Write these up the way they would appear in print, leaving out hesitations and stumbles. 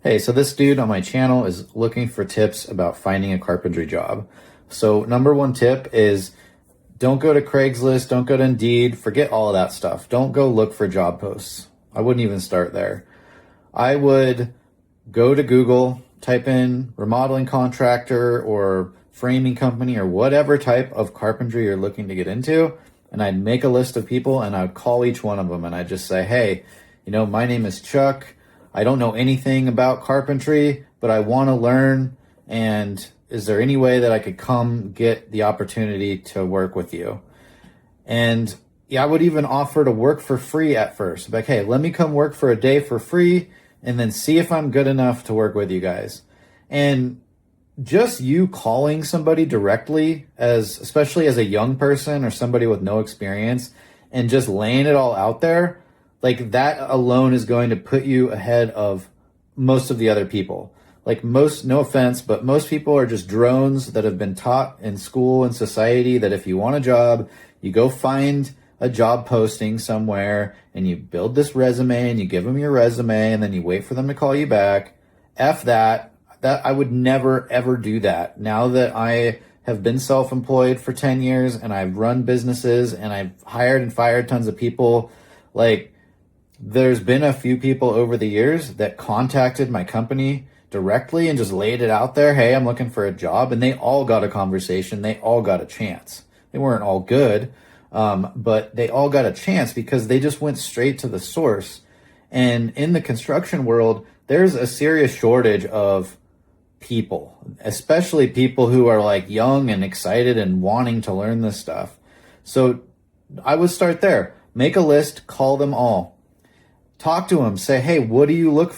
Hey, so this dude on my channel is looking for tips about finding a carpentry job. So number one tip is don't go to Craigslist, don't go to Indeed, forget all of that stuff. Don't go look for job posts. I wouldn't even start there. I would go to Google, type in remodeling contractor or framing company or whatever type of carpentry you're looking to get into, and I'd make a list of people and I'd call each one of them and I'd just say, hey, my name is Chuck. I don't know anything about carpentry, but I want to learn. And is there any way that I could come get the opportunity to work with you? And yeah, I would even offer to work for free at first. Like, hey, let me come work for a day for free and then see if I'm good enough to work with you guys. And just you calling somebody directly, especially as a young person or somebody with no experience, and just laying it all out there, like that alone is going to put you ahead of most of the other people. Like no offense, but most people are just drones that have been taught in school and society that if you want a job, you go find a job posting somewhere and you build this resume and you give them your resume and then you wait for them to call you back. F that. I would never ever do that. Now that I have been self-employed for 10 years and I've run businesses and I've hired and fired tons of people, like there's been a few people over the years that contacted my company directly and just laid it out there. Hey, I'm looking for a job. And they all got a conversation. They all got a chance. They weren't all good, but they all got a chance because they just went straight to the source. And in the construction world, there's a serious shortage of people, especially people who are like young and excited and wanting to learn this stuff. So I would start there. Make a list, call them all. Talk to them. Say, hey, what do you look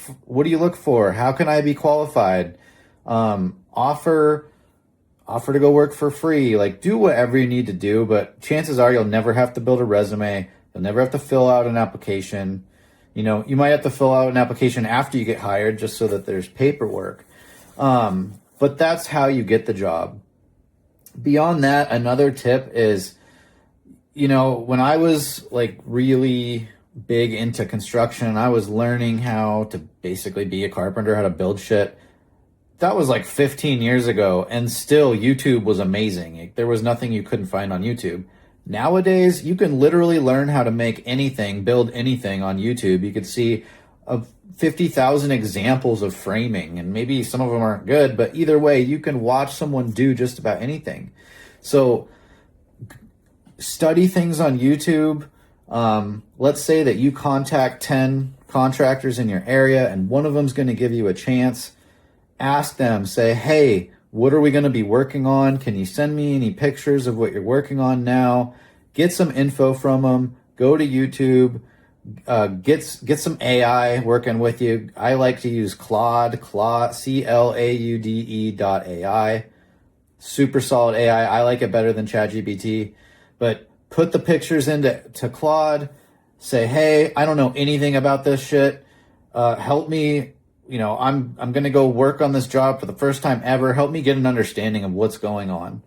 for? How can I be qualified? Offer to go work for free. Like, do whatever you need to do, but chances are you'll never have to build a resume. You'll never have to fill out an application. You might have to fill out an application after you get hired just so that there's paperwork. But that's how you get the job. Beyond that, another tip is, when I was like really big into construction, I was learning how to basically be a carpenter, how to build shit. That was like 15 years ago, and still YouTube was amazing. There was nothing you couldn't find on YouTube. Nowadays, you can literally learn how to make anything, build anything on YouTube. You could see 50,000 examples of framing, and maybe some of them aren't good, but either way, you can watch someone do just about anything. So study things on YouTube. Let's say that you contact 10 contractors in your area and one of them's going to give you a chance. Ask them, say, hey, what are we going to be working on? Can you send me any pictures of what you're working on now? Get some info from them. Go to YouTube. Get some AI working with you. I like to use Claude, CLAUDE.ai. Super solid AI. I like it better than ChatGPT. But put the pictures into Claude. Say, hey, I don't know anything about this shit. Help me. I'm going to go work on this job for the first time ever. Help me get an understanding of what's going on.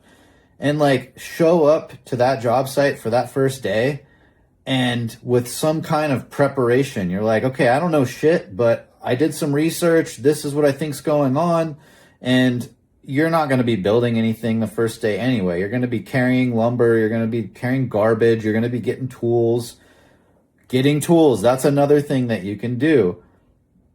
And like show up to that job site for that first day and with some kind of preparation. You're like, okay, I don't know shit, but I did some research. This is what I think's going on. And you're not going to be building anything the first day anyway. You're going to be carrying lumber. You're going to be carrying garbage. You're going to be getting tools. Getting tools, that's another thing that you can do.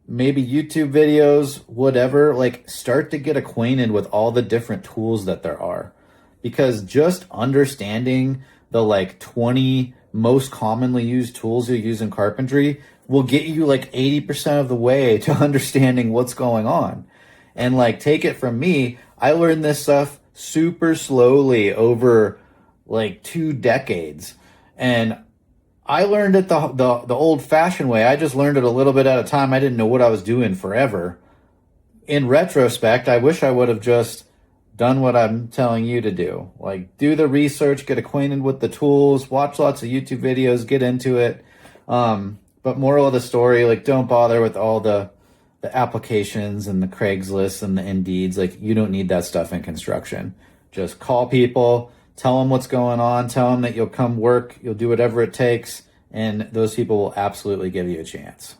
Maybe YouTube videos, whatever, like start to get acquainted with all the different tools that there are. Because just understanding the like 20 most commonly used tools you use in carpentry will get you like 80% of the way to understanding what's going on. And like, take it from me, I learned this stuff super slowly over like 2 decades. And I learned it the old-fashioned way. I just learned it a little bit at a time. I didn't know what I was doing forever. In retrospect, I wish I would have just done what I'm telling you to do. Like, do the research, get acquainted with the tools, watch lots of YouTube videos, get into it. But moral of the story, like, don't bother with all the applications and the Craigslist and the Indeeds. Like, you don't need that stuff in construction. Just call people. Tell them what's going on. Tell them that you'll come work. You'll do whatever it takes. And those people will absolutely give you a chance.